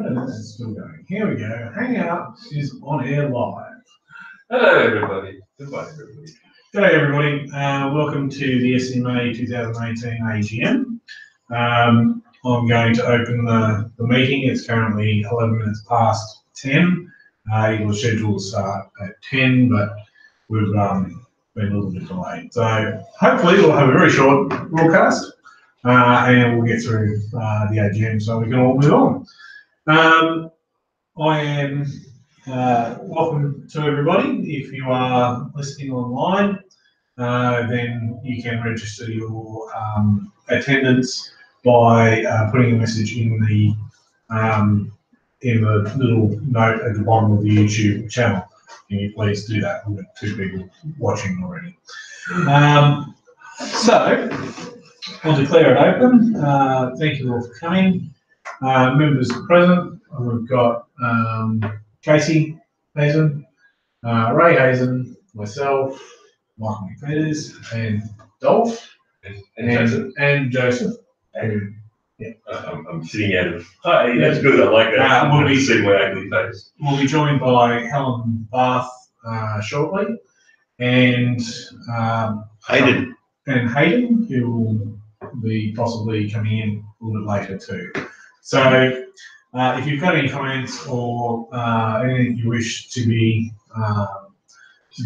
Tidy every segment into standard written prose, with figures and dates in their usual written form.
It's still going. Here we go. Hangout is on air live. Hello, everybody. Goodbye, everybody. G'day, everybody. Welcome to the Scma 2018 AGM. I'm going to open the meeting. It's currently 11 minutes past 10. It was scheduled to start at 10, but we've been a little bit delayed. So hopefully we'll have a very short broadcast and we'll get through the AGM so we can all move on. I am welcome to everybody. If you are listening online, then you can register your attendance by putting a message in the little note at the bottom of the YouTube channel. Can you please do that? We've got 2 people watching already. So I'll declare it open. Thank you all for coming. Members present, we've got Casey Hazen, Ray Hazen, myself, Michael McPeters, and Dolph, and Joseph. And, yeah. I'm sitting out of. Hi, that's good. I like that. We'll be seeing my ugly face. We'll be joined by Helen Bath shortly, and Hayden. Hayden, who will be possibly coming in a little bit later too. So, if you've got any comments or anything you wish to be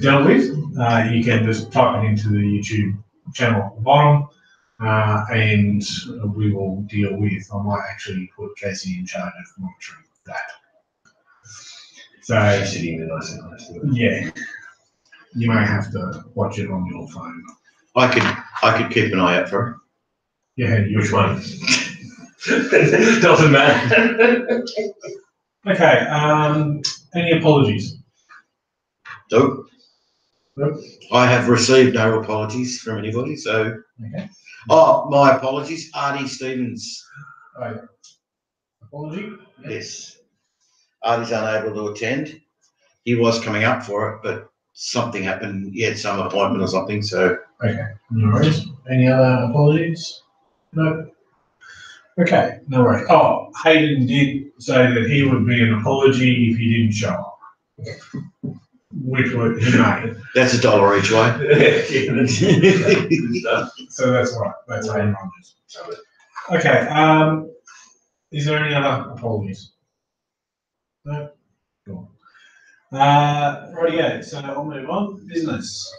dealt with, you can just type it into the YouTube channel at the bottom, and we will deal with. I might actually put Casey in charge of monitoring that. So, Sitting there nice and nice. yeah, you may have to watch it on your phone. I could keep an eye out for her. Yeah, Which one? Doesn't matter. Okay. Any apologies? Nope. Nope. I have received no apologies from anybody, so. Okay. Oh, my apologies. Artie Stevens. Apology? Yes. Artie's unable to attend. He was coming up for it, but something happened. He had some appointment or something, so. Okay. No worries. Any other apologies? No. Okay. No worries. Oh, Hayden did say that he would be an apology if he didn't show up. Which would he made. That's $1 each way. So that's all right. That's Hayden Rogers. Okay. Is there any other apologies? No? Cool. Rightio, so I'll move on. Business.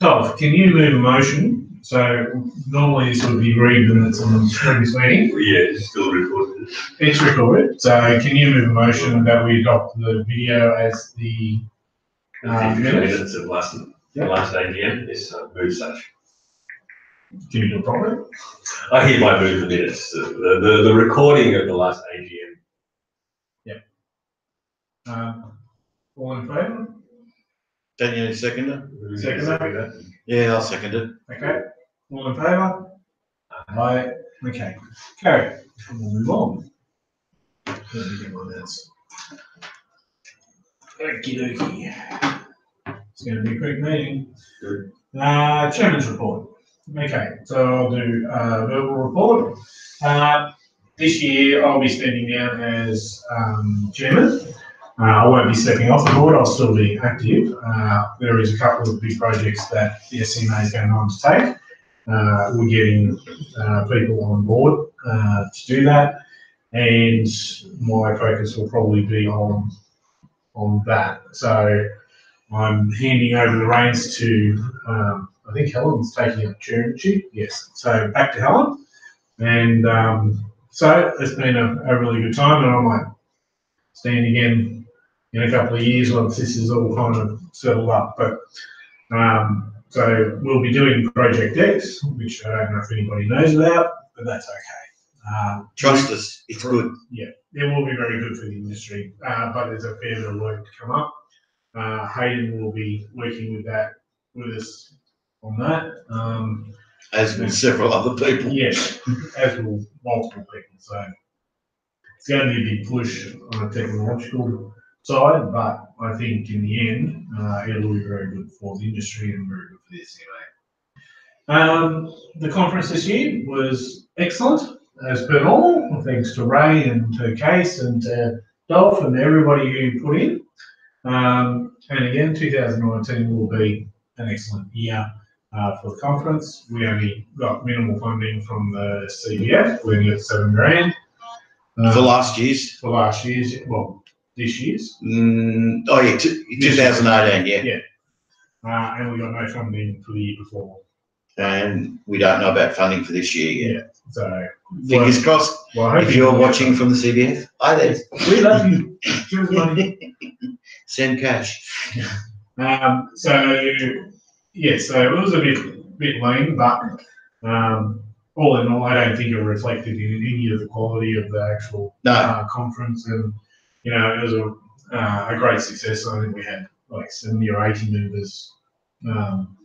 Dolph, can you move a motion? So normally this would be read minutes on the previous meeting. Yeah, it's still recorded. It's recorded. So can you move a motion that we adopt the video as the minutes of last AGM is move such. Can you do it properly? I hereby move the minutes. The recording of the last AGM. All in favour? Don't you need a seconder? Seconder? Yeah, I'll second it. Okay. All in favour? Aye. Okay. Carry. We'll move on. Let me get my minutes. Okie dokie. It's going to be a quick meeting. Good. Chairman's report. Okay, so I'll do a verbal report. This year I'll be stepping down as chairman. I won't be stepping off the board, I'll still be active. There is a couple of big projects that the Scma is going on to take. We're getting people on board to do that, and my focus will probably be on that. So I'm handing over the reins to, I think Helen's taking up chairmanship. Yes, so back to Helen. And so it's been a really good time, and I might stand again in a couple of years once this is all kind of settled up. But so we'll be doing Project X, which I don't know if anybody knows about, but that's okay. Trust us, it's good. Yeah, it will be very good for the industry, but there's a fair bit of work to come up. Hayden will be working with us on that. As with several other people. Yes, as will multiple people. So it's going to be a big push on a technological side, but I think in the end, it'll be very good for the industry and very good for the Scma. The conference this year was excellent. as per normal, thanks to Ray and to Case and to Dolph and everybody who put in. And again, 2019 will be an excellent year for the conference. We only got minimal funding from the CBF. We only got $7,000. For last year's? For last year's, well, this year's. 2018, yeah. And we got no funding for the year before. And we don't know about funding for this year yet. Yeah. So fingers crossed. Well, if you're watching from the CBF, hi there. We love you. Give us money. Send cash. So it was a bit lean, but all in all, I don't think it reflected in any of the quality of the actual conference, and it was a great success. I think we had like 70 or 80 members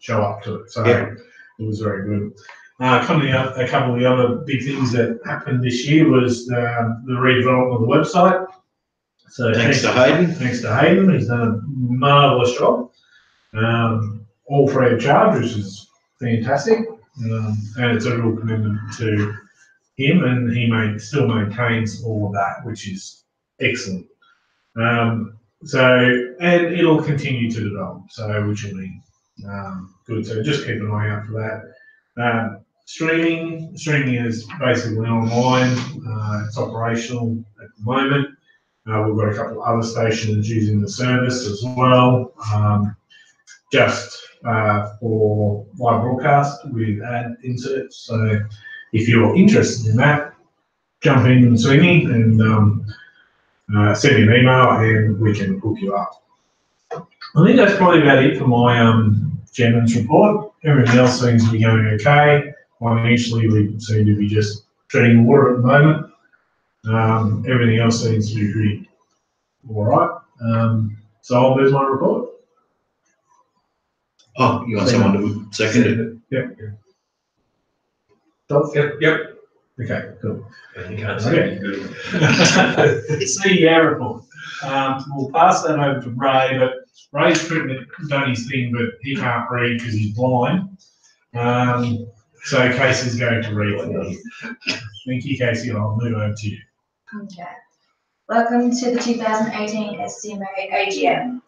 show up to it, so it was very good. A couple of the other big things that happened this year was the redevelopment of the website. So thanks to Hayden. Thanks to Hayden, he's done a marvellous job, all free of charge, which is fantastic, and it's a real commitment to him, and he still maintains all of that, which is excellent. And it'll continue to develop, which will be good. So just keep an eye out for that. Streaming is basically online. It's operational at the moment. We've got a couple of other stations using the service as well, just for live broadcast with ad inserts. So if you're interested in that, jump in and see me and send me an email and we can hook you up. I think that's probably about it for my chairman's report. Everything else seems to be going okay. Financially, we seem to be just treading water at the moment. Everything else seems to be pretty all right. So I'll move my report. Oh, you want someone to second it? Yep. Yep. Okay, cool. CEO report. We'll pass that over to Ray, but Ray's done his thing, but he can't read because he's blind. So Casey's going to read for you. Thank you, Casey. I'll move over to you. Okay. Welcome to the 2018 Scma Agm.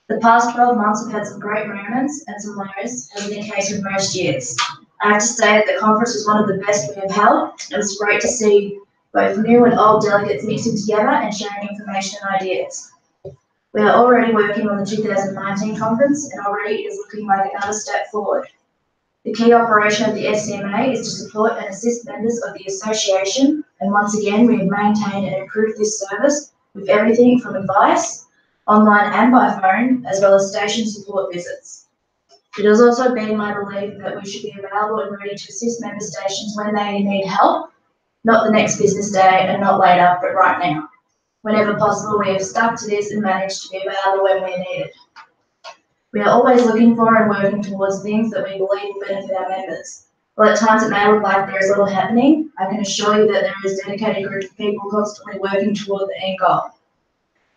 The past 12 months have had some great moments and some lows, as in the case of most years. I have to say that the conference was one of the best we have held. It was great to see both new and old delegates mixing together and sharing information and ideas. We are already working on the 2019 conference, and already it is looking like another step forward. The key operation of the Scma is to support and assist members of the association, and once again we have maintained and improved this service with everything from advice, online and by phone, as well as station support visits. It has also been my belief that we should be available and ready to assist member stations when they need help, not the next business day and not later, but right now. Whenever possible, we have stuck to this and managed to be available when we are needed. We are always looking for and working towards things that we believe will benefit our members. While at times it may look like there is little happening, I can assure you that there is a dedicated group of people constantly working toward the end goal.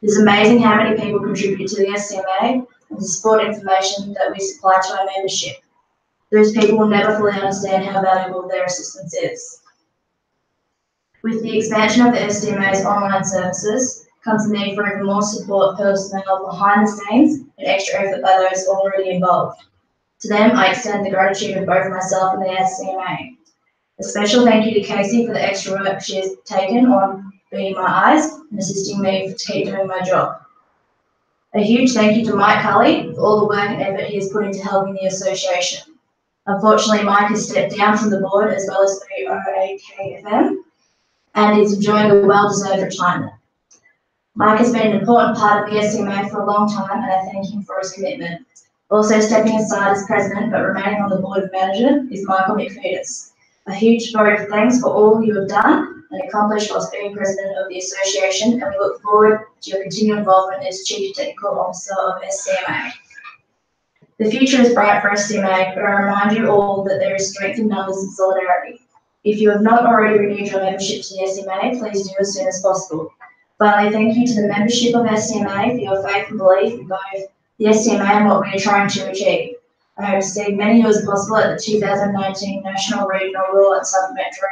It is amazing how many people contribute to the Scma and the support information that we supply to our membership. Those people will never fully understand how valuable their assistance is. With the expansion of the Scma's online services comes the need for even more support personnel behind the scenes and extra effort by those already involved. To them, I extend the gratitude of both myself and the Scma. A special thank you to Casey for the extra work she has taken on being my eyes and assisting me to keep doing my job. A huge thank you to Mike Cully for all the work and effort he has put into helping the association. Unfortunately, Mike has stepped down from the board as well as through OAKFM and is enjoying a well-deserved retirement. Mike has been an important part of the Scma for a long time, and I thank him for his commitment. Also stepping aside as president but remaining on the board of management is Michael McFetus. A huge vote of thanks for all you have done and accomplished whilst being president of the association, and we look forward to your continued involvement as Chief Technical Officer of Scma. The future is bright for Scma, but I remind you all that there is strength in numbers and solidarity. If you have not already renewed your membership to the Scma, please do as soon as possible. Finally, thank you to the membership of Scma for your faith and belief in both the Scma and what we are trying to achieve. I hope to see many as possible at the 2019 National Regional Rural and Southern Metro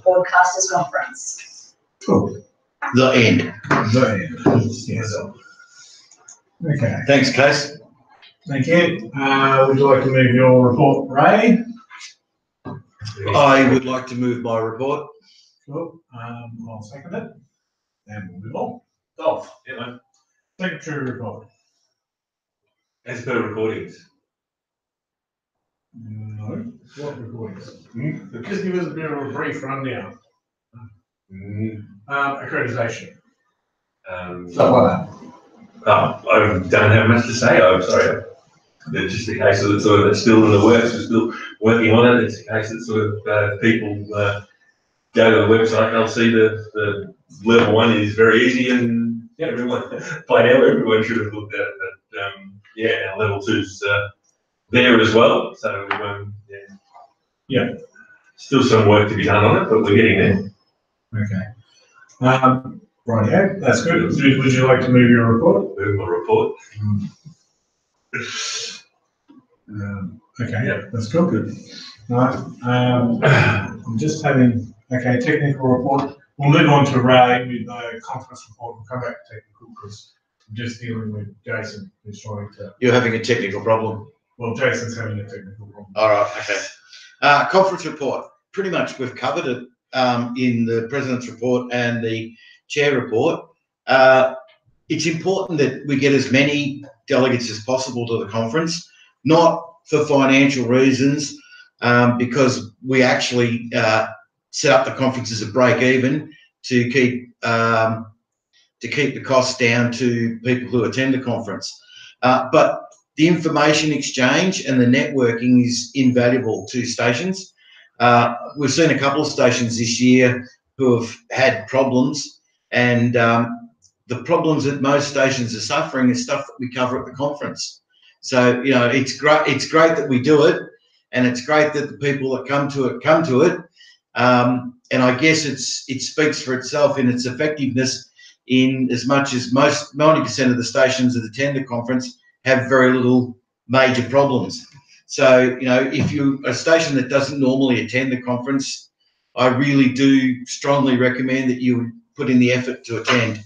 Broadcasters Conference. Cool. The end. The end. Yes. Okay. Thanks, Case. Thank you. Would you like to move your report, Ray? I would like to move my report. Cool. I'll second it. And we'll move on. Golf, you know, Secretary report. as per recordings. No. What recordings? Just give us a bit of a brief rundown. Accreditation. Stuff like that. I don't have much to say. I'm sorry. It's just a case of it's still in the works. We're still working on it. It's a case that people go to the website. They'll see the level 1 is very easy, and everyone by now everyone should have looked at it. But and level 2's there as well. So still some work to be done on it, but we're getting there. Okay. Right, yeah, that's good. Would you like to move your report? Move my report. Okay, that's cool. Good. Right. I'm just having, technical report. We'll move on to Ray with the conference report. We'll come back to technical because I'm just dealing with Jason, who's trying to. You're having a technical problem. Well, Jason's having a technical problem. All right, okay. Conference report. Pretty much we've covered it in the President's report and the Chair report. It's important that we get as many delegates as possible to the conference, not for financial reasons, because we actually set up the conference as a break even to keep the costs down to people who attend the conference. But the information exchange and the networking is invaluable to stations. We've seen a couple of stations this year who have had problems, and the problems that most stations are suffering is stuff that we cover at the conference. So, it's great that we do it, and it's great that the people that come to it. And I guess it speaks for itself in its effectiveness, in as much as most 90% of the stations that attend the conference have very little major problems. So, if you're a station that doesn't normally attend the conference, I really do strongly recommend that you put in the effort to attend.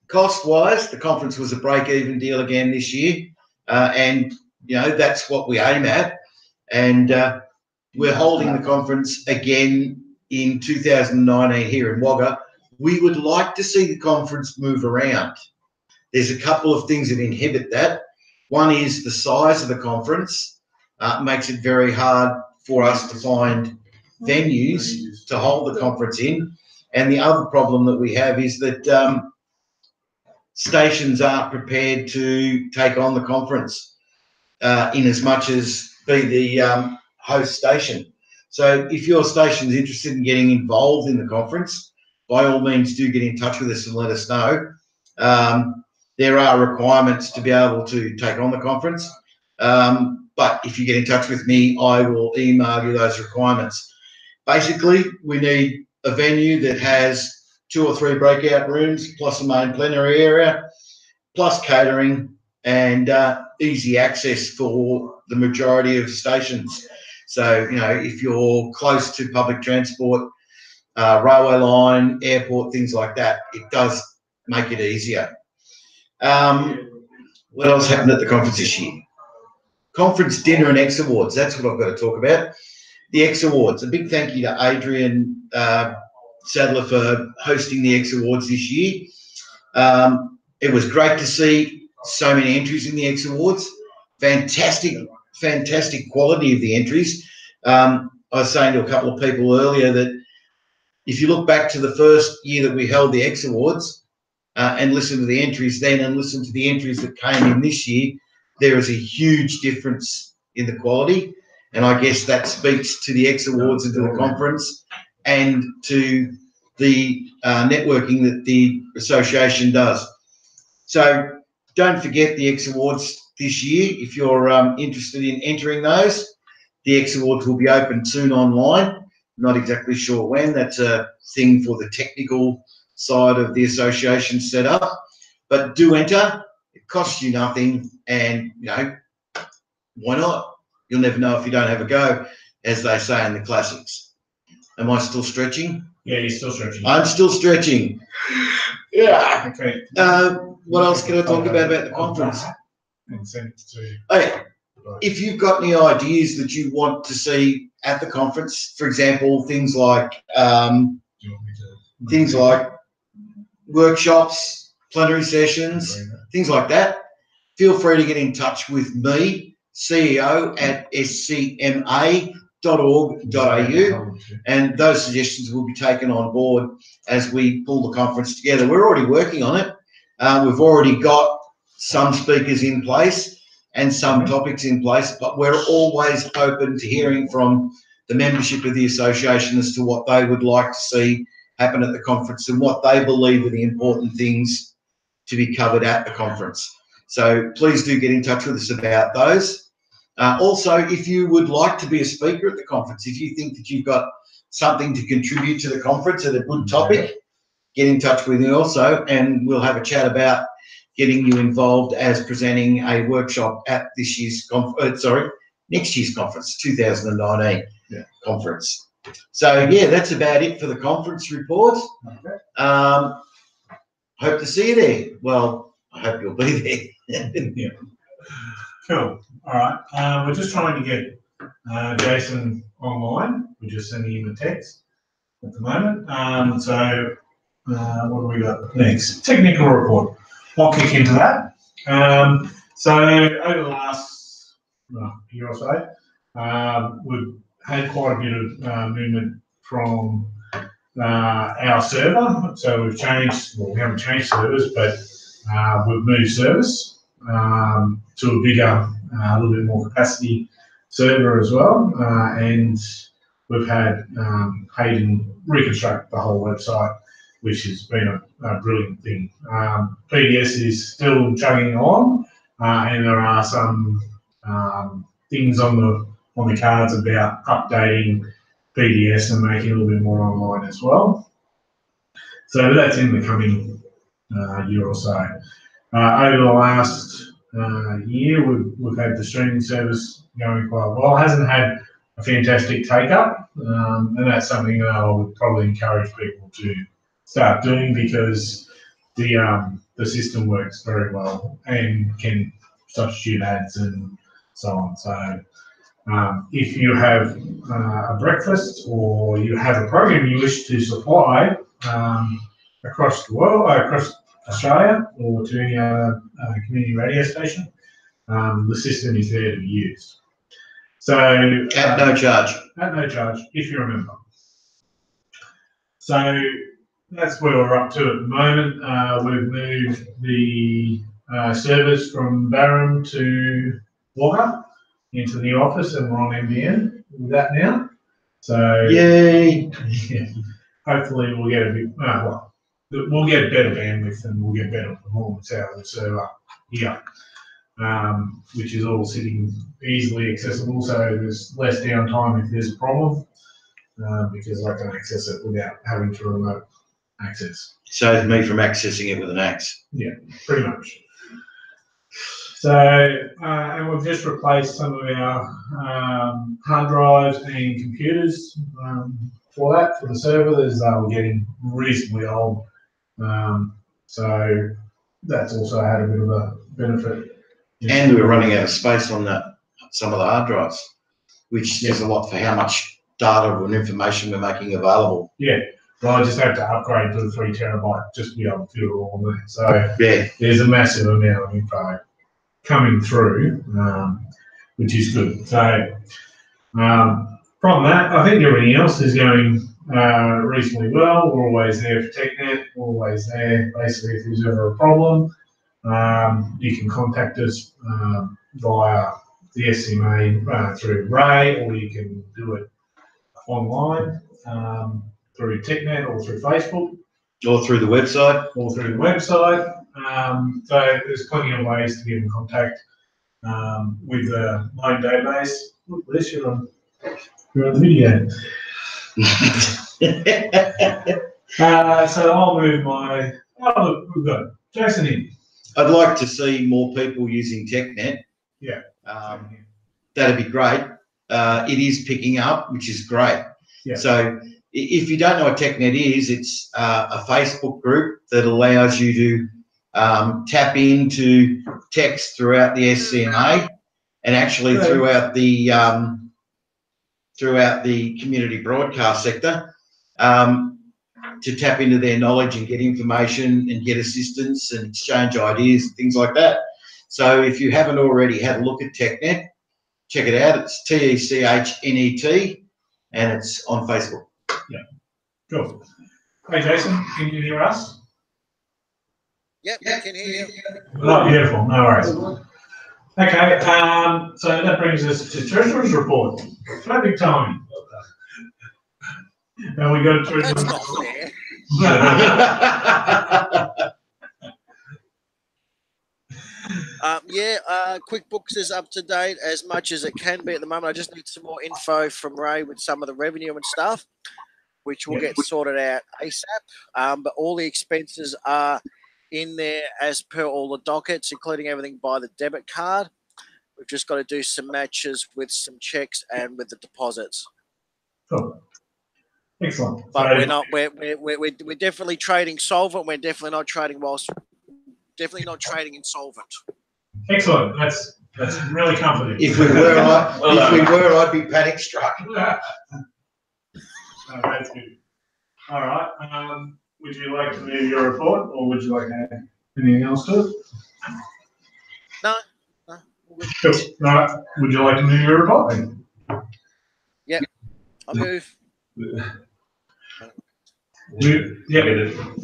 Cost-wise, the conference was a break-even deal again this year, and that's what we aim at. And we're holding the conference again in 2019 here in Wagga. We would like to see the conference move around. There's a couple of things that inhibit that. One is the size of the conference makes it very hard for us to find venues to hold the conference in. And the other problem that we have is that stations aren't prepared to take on the conference in as much as be the host station. So if your station is interested in getting involved in the conference, by all means do get in touch with us and let us know. There are requirements to be able to take on the conference. But if you get in touch with me, I will email you those requirements. Basically, we need a venue that has 2 or 3 breakout rooms, plus a main plenary area, plus catering, and easy access for the majority of stations. So, if you're close to public transport, railway line, airport, things like that, it does make it easier. What else happened at the conference this year? Conference dinner and X Awards. That's what I've got to talk about. The X Awards. A big thank you to Adrian Sadler for hosting the X Awards this year. It was great to see so many entries in the X Awards. Fantastic quality of the entries. I was saying to a couple of people earlier that if you look back to the first year that we held the X Awards and listen to the entries then and listen to the entries that came in this year, there is a huge difference in the quality. And I guess that speaks to the X Awards and to the conference and to the networking that the association does. So don't forget the X Awards this year. If you're interested in entering those, the X Awards will be open soon online. Not exactly sure when. That's a thing for the technical side of the association set up. But do enter. costs you nothing, and why not? You'll never know if you don't have a go, as they say in the classics. Am I still stretching? Yeah, you're still stretching. I'm still stretching. Yeah. Okay. What else can I talk about the conference? And send it to. Hey, if you've got any ideas that you want to see at the conference, for example, things like workshops, plenary sessions, things like that, feel free to get in touch with me, CEO at scma.org.au, and those suggestions will be taken on board as we pull the conference together. We're already working on it. We've already got some speakers in place and some topics in place, but we're always open to hearing from the membership of the association as to what they would like to see happen at the conference and what they believe are the important things to be covered at the conference. So please do get in touch with us about those. Also, if you would like to be a speaker at the conference, if you think that you've got something to contribute to the conference and a good topic, get in touch with me also, and we'll have a chat about getting you involved as presenting a workshop at next year's conference, 2019 conference. So yeah, that's about it for the conference report. Hope to see you there. Well, I hope you'll be there. Yeah. Cool. All right. We're just trying to get Jason online. We're just sending him a text at the moment. So what do we got next? Technical report. I'll kick into that. So over the last year or so, we've had quite a bit of movement from our server. So we've changed, well, we haven't changed servers, but we've moved service to a bigger, a little bit more capacity server as well. And we've had Hayden reconstruct the whole website, which has been a brilliant thing. PDS is still chugging along, and there are some things on the cards about updating PDS and making it a little bit more online as well. So that's in the coming year or so. Over the last year, we've had the streaming service going quite well. It hasn't had a fantastic take-up, and that's something that I would probably encourage people to start doing, because the system works very well and can substitute ads and so on. So if you have a breakfast or you have a program you wish to supply across the world, across Australia, or to any other community radio station, the system is there to be used. So at no charge. At no charge, if you're a member. So that's where we're up to at the moment. We've moved the servers from Barham to Wagga into the office, and we're on NBN with that now. So yay! Yeah, hopefully we'll get a bit. We'll get better bandwidth and we'll get better performance out of the server here, which is all sitting easily accessible. So there's less downtime if there's a problem, because I can access it without having to remote access. Saves me from accessing it with an axe. Yeah, pretty much. So, and we've just replaced some of our hard drives and computers for the server. They were getting reasonably old. So that's also had a bit of a benefit. And we were running out of space on some of the hard drives, which says a lot for how much data and information we're making available. Yeah. Well, I just had to upgrade to the 3 terabyte just to be able to fit it all on there. So yeah, there's a massive amount of info coming through, which is good. So from that, I think everything else is going reasonably well. We're always there for TechNet, always there. Basically, if there's ever a problem, you can contact us via the Scma through Ray, or you can do it online through TechNet or through Facebook. Or through the website. So there's plenty of ways to get in contact with the known database. Look, Liz, you're on the video. So I'll move my. Oh, look, we've got Jason in. I'd like to see more people using TechNet. Yeah. That'd be great. It is picking up, which is great. Yeah. So if you don't know what TechNet is, it's a Facebook group that allows you to tap into text throughout the SCMA and actually throughout the community broadcast sector to tap into their knowledge and get information and get assistance and exchange ideas and things like that. So if you haven't already had a look at TechNet, check it out. It's TECHNET and it's on Facebook. Yeah. Cool. Hey, Jason, can you hear us? Yep, I can hear you. Oh, beautiful. No worries. Okay, so that brings us to Treasurer's Report. Traffic time. Now we got a Treasurer's That's not Report. fair. QuickBooks is up to date as much as it can be at the moment. I just need some more info from Ray with some of the revenue and stuff, which will get sorted out ASAP. But all the expenses are in there as per all the dockets, including everything by the debit card. We've just got to do some matches with some checks and with the deposits. Cool. Excellent. But So, we're not. We're definitely trading solvent. We're definitely not trading definitely not trading insolvent. excellent. That's really comforting. If we were, I'd be panic struck. Oh, that's good. All right. Would you like to move your report, or would you like to add anything else to it? No. Cool. All right. Would you like to move your report then? Yep. I'll move. Yeah.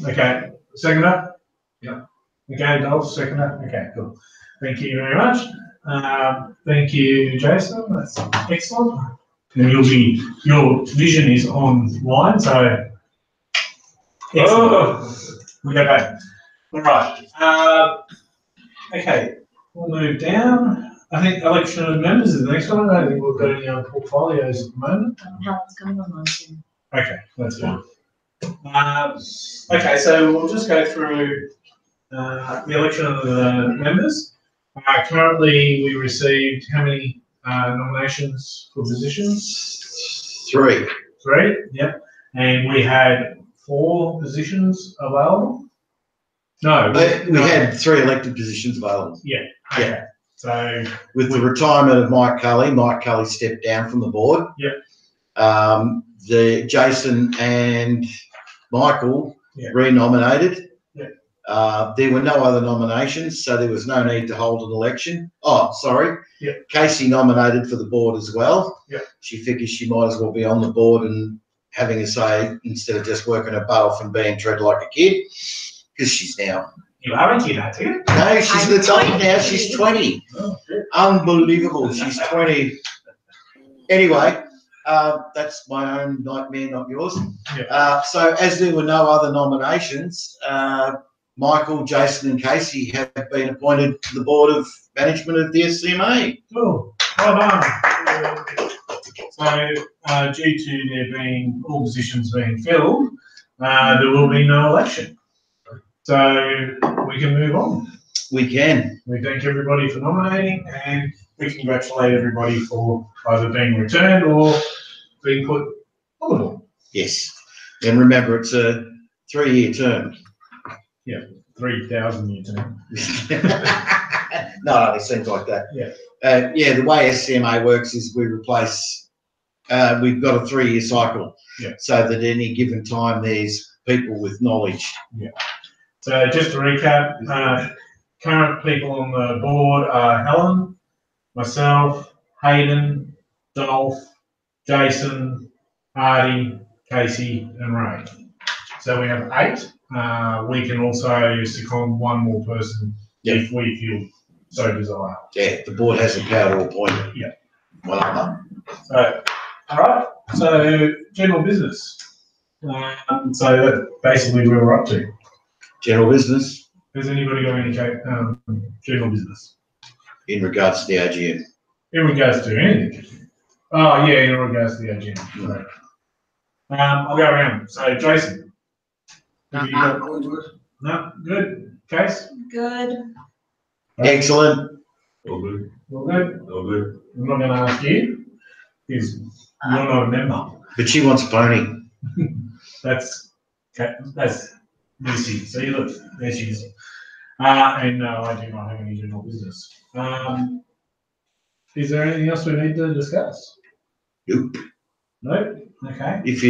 Okay. Seconder? Yeah. Okay, Dolph, seconder. Okay, cool. Thank you very much. Thank you, Jason. That's excellent. And your vision is online, so excellent. We go back. All right. Okay, we'll move down. I think election of members is the next one. I don't think we've got any other portfolios at the moment. Helen's coming online soon. Okay, that's good. Okay, so we'll just go through the election of the members. Currently, we received how many nominations for positions? 3. 3, yep. And we had 4 positions available? No. We had 3 elected positions available. Yeah, okay. Yeah. So, With the retirement of Mike Cully stepped down from the board. Yep. The Jason and Michael re-nominated. Yep. There were no other nominations, so there was no need to hold an election. Oh, sorry. Yep. Casey nominated for the board as well. Yep. She figures she might as well be on the board and having a say instead of just working her butt off and being treated like a kid, because she's now. You are a kid, aren't you? No, she's an adult now. She's 20. Oh, good. Unbelievable. She's 20. Anyway, that's my own nightmare, not yours. Yeah. So as there were no other nominations, Michael, Jason and Casey have been appointed to the board of management of the SCMA. Cool. Well done. So, due to there being all positions being filled, there will be no election. So we can move on. We can. We thank everybody for nominating, and we congratulate everybody for either being returned or being put on the board. Yes. And remember, it's a 3-year term. Yeah, 3,000 year term. No, it seems like that. Yeah. The way SCMA works is we replace, we've got a 3-year cycle. Yeah. So that any given time there's people with knowledge. Yeah. So just to recap, current people on the board are Helen, myself, Hayden, Dolph, Jason, Hardy, Casey, and Ray. So we have 8. We can also second one more person if we feel so desire. Yeah, the board has the power to appoint. Yeah. Well done. So, all right. So general business. So that's basically where we're up to. General business Has anybody got any general business in regards to the AGM. in regards to anything? Oh yeah, in regards to the agenda. Right. I'll go around. So Jason, have you got- no, good. Case? Good. Excellent. All good. All good? All good. I'm not going to ask you, because you're not a member. But she wants a pony. That's Lucy. See, look, there she is. And no, I do not have any general business. Is there anything else we need to discuss? Nope. No? Okay. If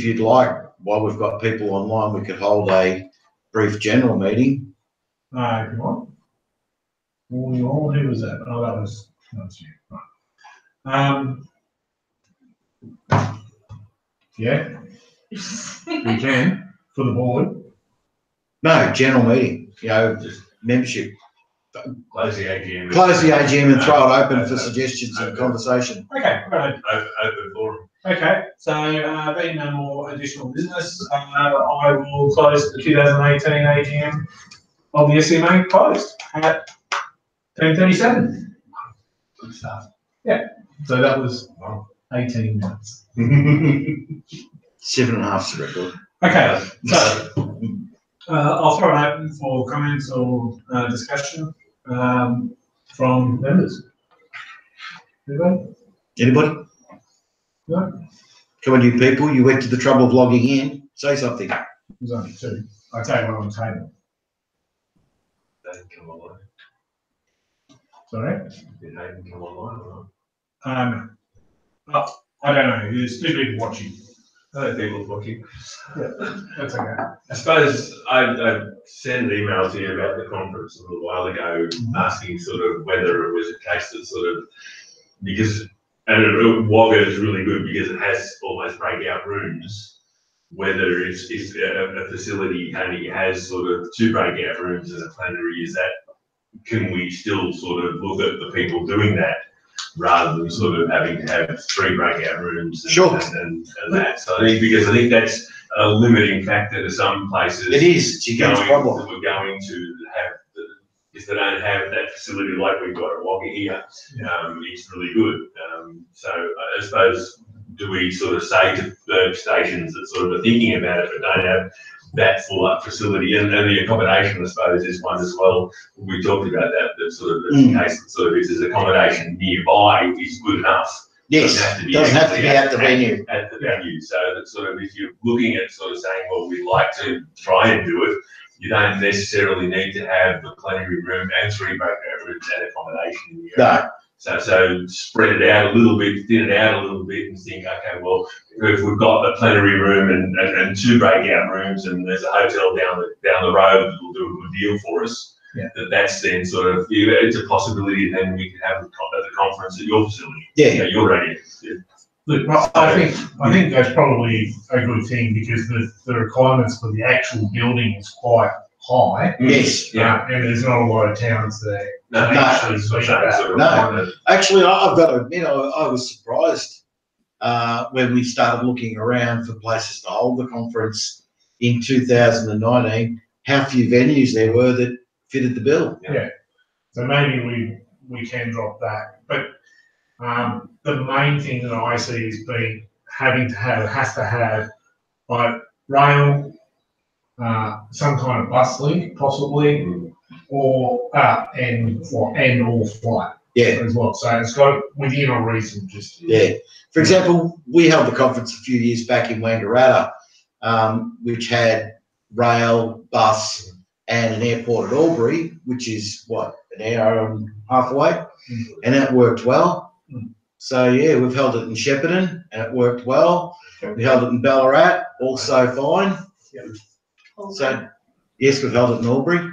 you'd like, while we've got people online, we could hold a brief general meeting. Come on. Who was that? Oh, that was you. Right. Yeah, we can for the board. No, general meeting, just membership. Close the AGM. Close the AGM and throw it open for suggestions and conversation. Okay, right. Open forum. Okay, so being no more additional business, I will close the 2018 AGM of the SCMA closed at 10:37. Good stuff. Yeah, so that was 18 minutes. 7.5's the record. Okay, so I'll throw it open for comments or discussion from members. Anybody? No? Come on, you people, you went to the trouble of logging in. Say something. There's only two. I'll tell you what on the table. Don't come online. Sorry? Did Hayden come online or I don't know. There's two people watching. not? No, people watching. Yeah, that's okay. I suppose I sent an email to you about the conference a little while ago, asking sort of whether it was a case that sort of, because, and Wagga is really good because it has almost breakout rooms, whether if a facility only has sort of 2 breakout rooms and a plenary, is that, can we still sort of look at the people doing that rather than sort of having to have 3 breakout rooms and, Sure. and that? So I think that's a limiting factor to some places. It is. It's a huge problem. That we're going to have, if they don't have that facility like we've got at Wagga here, it's really good. So I suppose, do we sort of say to the stations that sort of are thinking about it but don't have that full up facility, and the accommodation, I suppose, is one as well. We talked about that sort of the case that sort of is accommodation nearby is good enough. Yes, doesn't have to be at the venue. At the venue, so that sort of, if you're looking at sort of saying, well, we'd like to try and do it, you don't necessarily need to have the plenary room and 3 breakout rooms and accommodation in the area. No. So spread it out a little bit, thin it out a little bit, and think, okay, well, if we've got a plenary room and 2 breakout rooms, and there's a hotel down the road that will do a good deal for us, that's then sort of, it's a possibility. Then we can have the conference at your facility. Yeah, you're ready. Look, I think that's probably a good thing, because the requirements for the actual building is quite high. Yes. And there's not a lot of towns there. Actually, Actually, I've got to admit, I was surprised when we started looking around for places to hold the conference in 2019, how few venues there were that fitted the bill. Yeah. So maybe we can drop that. But the main thing that I see is has to have like rail, some kind of bus link, possibly, or or flight. Yeah. As well. So it's got within a reason distance. Yeah. For example, we held the conference a few years back in Wangaratta, which had rail, bus, and an airport at Albury, which is what, an hour and a half away, and that worked well. So yeah, we've held it in Shepparton, and it worked well. We held it in Ballarat, also fine. So yes, we've held it in Albury.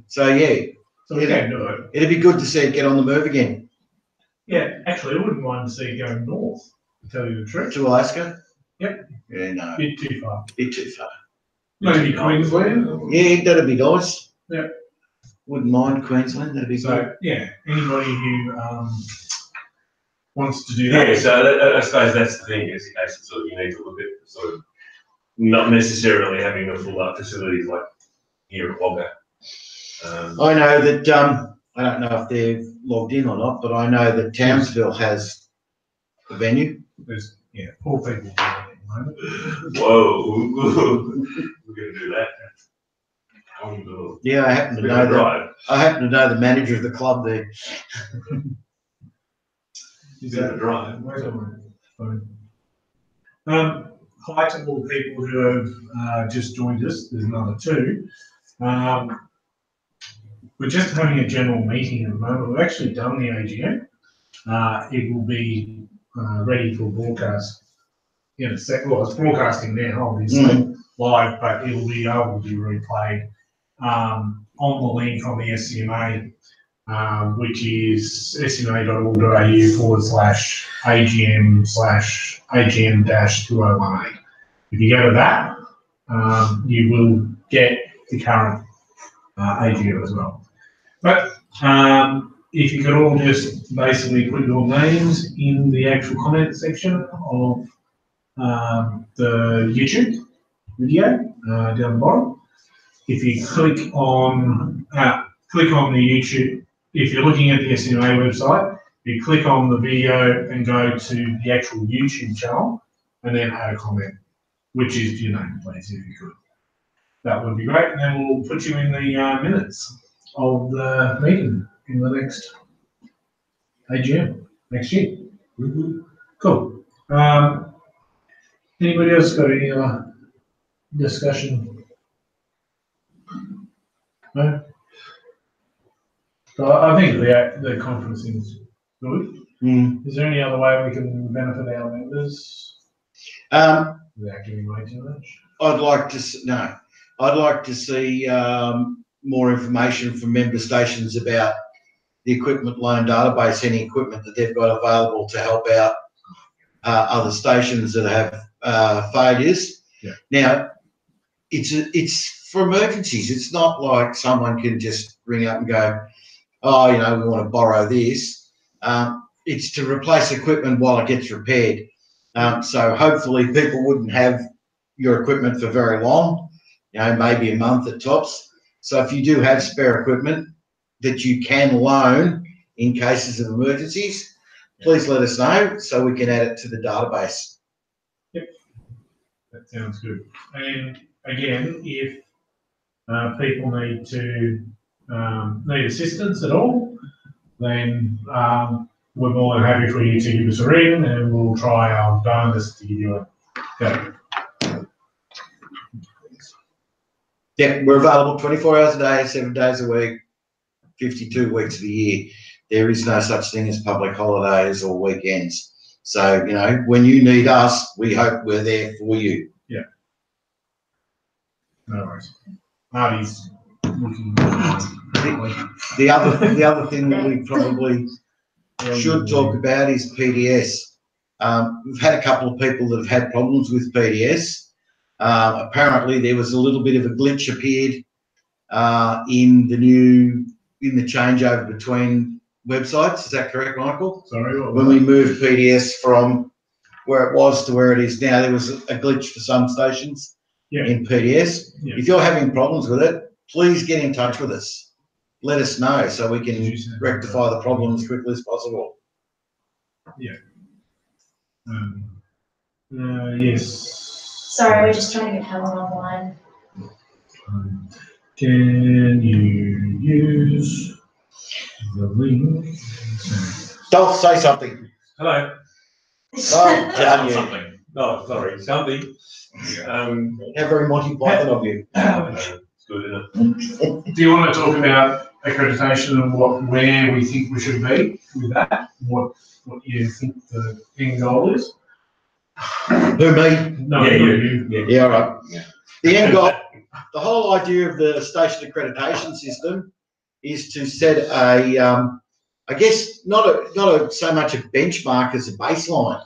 So yeah, so we can do it. It'd be good to see it get on the move again. Yeah, actually, I wouldn't mind to see it going north, to tell you the truth. To Alaska? Yep. Yeah, no. Bit too far. Bit too far. Maybe Queensland. Yeah, that'd be nice. Yeah. Wouldn't mind Queensland, that'd be good. So yeah, anybody who wants to do that. Yeah, so I suppose that's the thing, is the case that sort of you need to look at sort of not necessarily having a full up facilities like here at Wagga. I know that, I don't know if they've logged in or not, but I know that Townsville has a venue. There's, poor people at the moment. Whoa, we're going to do that. Yeah, I happen to Bit know of a that. drive. I happen to know the manager of the club there. Is Bit of a that drive. where's my phone? Hi to all the people who have just joined us. There's another two. We're just having a general meeting at the moment. We've actually done the AGM. It will be ready for broadcast in a sec. Well, it's broadcasting now, obviously, live, but it will be able to be replayed on the link on the SCMA, which is scma.org.au/AGM/AGM-2018. If you go to that, you will get the current AGM as well. But if you could all just basically put your names in the actual comment section of the YouTube video down the bottom. If you click on the YouTube, if you're looking at the SCMA website, you click on the video and go to the actual YouTube channel and then add a comment, which is your name, please, if you could. That would be great, and then we'll put you in the minutes of the meeting in the next AGM next year. Cool. Anybody else got any discussion? No? So I think the conferencing is good. Is there any other way we can benefit our members without giving away too much? I'd like to see more information from member stations about the equipment loan database, any equipment that they've got available to help out other stations that have failures. Yeah. Now, it's for emergencies. It's not like someone can just ring up and go, oh, we want to borrow this. It's to replace equipment while it gets repaired. So hopefully people wouldn't have your equipment for very long, maybe a month at tops. So if you do have spare equipment that you can loan in cases of emergencies, please let us know so we can add it to the database. Yep, that sounds good. And again, if people need assistance at all, then we're more than happy for you to give us a ring, and we'll try our darndest to give you a go. Yeah, we're available 24 hours a day, 7 days a week, 52 weeks of the year. There is no such thing as public holidays or weekends. So, when you need us, we hope we're there for you. Yeah. No worries. Marty's looking. The other thing that we probably should talk about is PDS. We've had a couple of people that have had problems with PDS. Apparently there was a little bit of a glitch appeared in the changeover between websites. Is that correct, Michael? Sorry, when we moved PDS from where it was to where it is now, there was a glitch for some stations in PDS. Yeah. If you're having problems with it, please get in touch with us. Let us know so we can rectify the problem as quickly as possible. Yeah. Yes. Sorry, we're just trying to get Helen online. Can you use the link? Dolph, say something. Hello. Oh, damn you. Something. No, sorry, something. How very Monty Python of you. It's good, isn't it? Do you want to talk about accreditation and where we think we should be with that? What you think the end goal is? Who, me? No, Yeah, you. Yeah, all right. Yeah. The end goal, the whole idea of the station accreditation system is to set I guess not so much a benchmark as a baseline,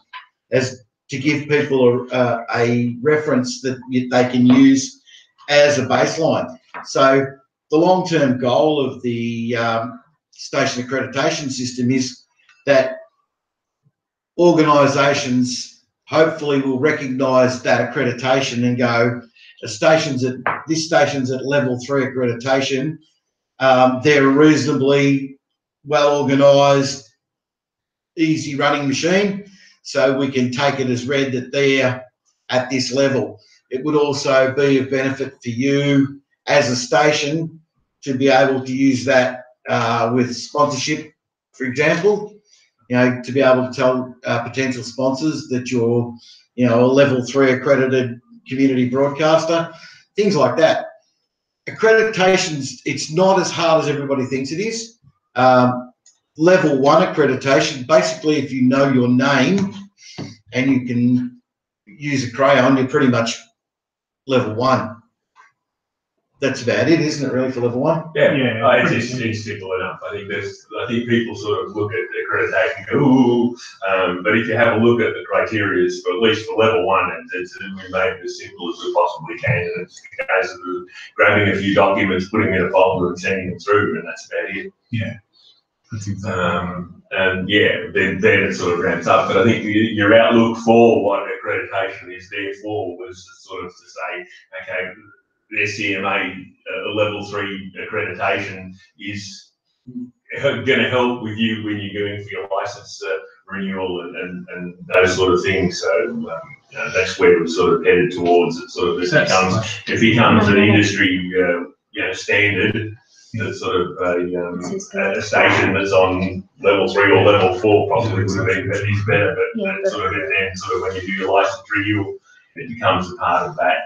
as to give people a reference that they can use as a baseline. So the long-term goal of the station accreditation system is that organisations hopefully will recognise that accreditation and go, this station's at level 3 accreditation. They're a reasonably well organised, easy running machine, so we can take it as read that they're at this level. It would also be of benefit for you as a station to be able to use that with sponsorship, for example. To be able to tell potential sponsors that you're, a level 3 accredited community broadcaster, things like that. Accreditations, it's not as hard as everybody thinks it is. Level 1 accreditation, basically, if you know your name and you can use a crayon, you're pretty much level 1. That's about it, isn't it, really, for level 1? Yeah, it's simple enough. I think people sort of look at accreditation and go, ooh, but if you have a look at the criteria for at least for level 1, we made it as simple as we possibly can. And it's a case of grabbing a few documents, putting them in a folder, and sending them through, and that's about it. Yeah. That's exactly. And then it sort of ramps up. But I think your outlook for what accreditation is there for was sort of to say, okay, the Scma level 3 accreditation is going to help with you when you're going for your license renewal and those sort of things. So that's where we're sort of headed towards. It sort of it becomes an industry standard. That's sort of a station that's on level 3 or level 4 probably would have been better, but sort of then sort of when you do your license renewal, it becomes a part of that.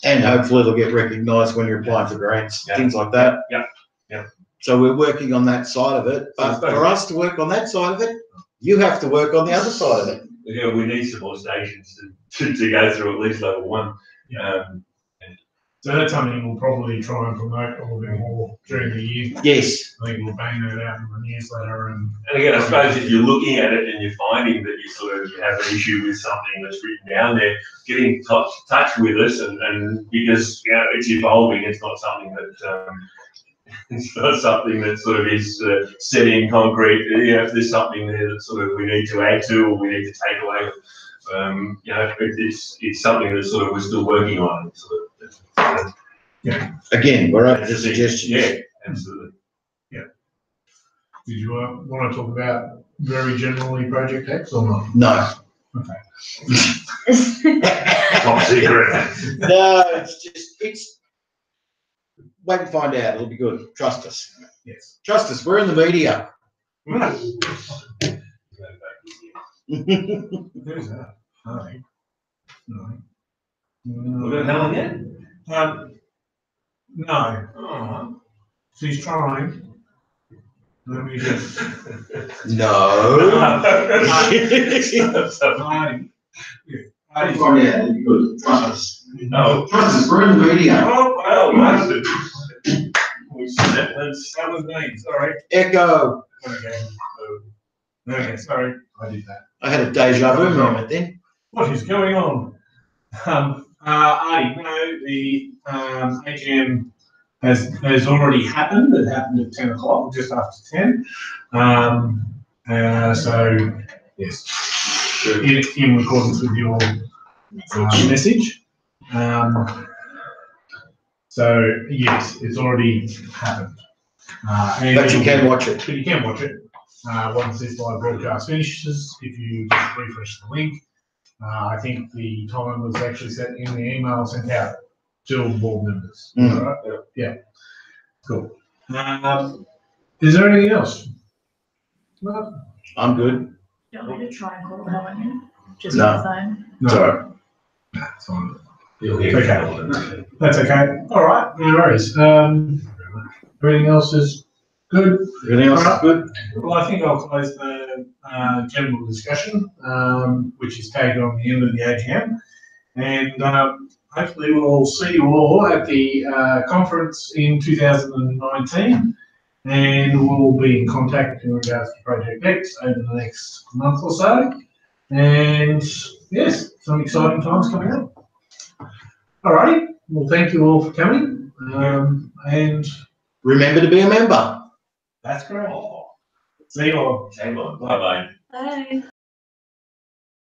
And hopefully it'll get recognised when you're applying for grants, things like that. Yeah. So we're working on that side of it. But for us to work on that side of it, you have to work on the other side of it. Yeah, we need some more stations to go through at least level 1. So that's something we'll probably try and promote a little bit more during the year. Yes. I think we'll bang that out in the newsletter. And again, I suppose if you're looking at it and you're finding that you have an issue with something that's written down there, get in touch with us, and because it's evolving, it's not something that it's not something that sort of is set in concrete. If there's something there that sort of we need to add to or we need to take away, it's something that sort of we're still working on. Again, we're open to suggestions. Yeah, absolutely. Yeah. Did you want to talk about very generally Project X or not? No. Okay. Top secret. No, it's wait and find out. It'll be good. Trust us. Yes. Trust us. We're in the media. Who's that? Hi. No. Look at Helen yet? No. Oh. She's trying. Let me just. No. Marty. Find out. It'll be good. Trust us. No. Trust us. We're in the media. Oh, well, That was me. Sorry. Echo. Okay, sorry. I did that. I had a deja vu moment then. What is going on? Artie, no, the AGM has already happened. It happened at 10 o'clock, just after 10. So, yes, in accordance with your message. So, yes, it's already happened. But you can watch it. But you can watch it once this live broadcast finishes. If you just refresh the link, I think the time was actually set in the email sent out to all board members. Right? Yeah. Cool. Is there anything else? No. I'm good. Do you want me to try and call Helen in? Just No. on the phone? No. Sorry. It's fine. okay. That's okay. All right. No worries. Everything else is good. Everything else is good. Well, I think I'll close the general discussion, which is tagged on the end of the AGM, and hopefully we'll see you all at the conference in 2019, and we'll be in contact in regards to Project X over the next month or so. And yes, some exciting times coming up. All righty. Well, thank you all for coming, and Remember to be a member. that's great. See you all. Bye bye. Bye.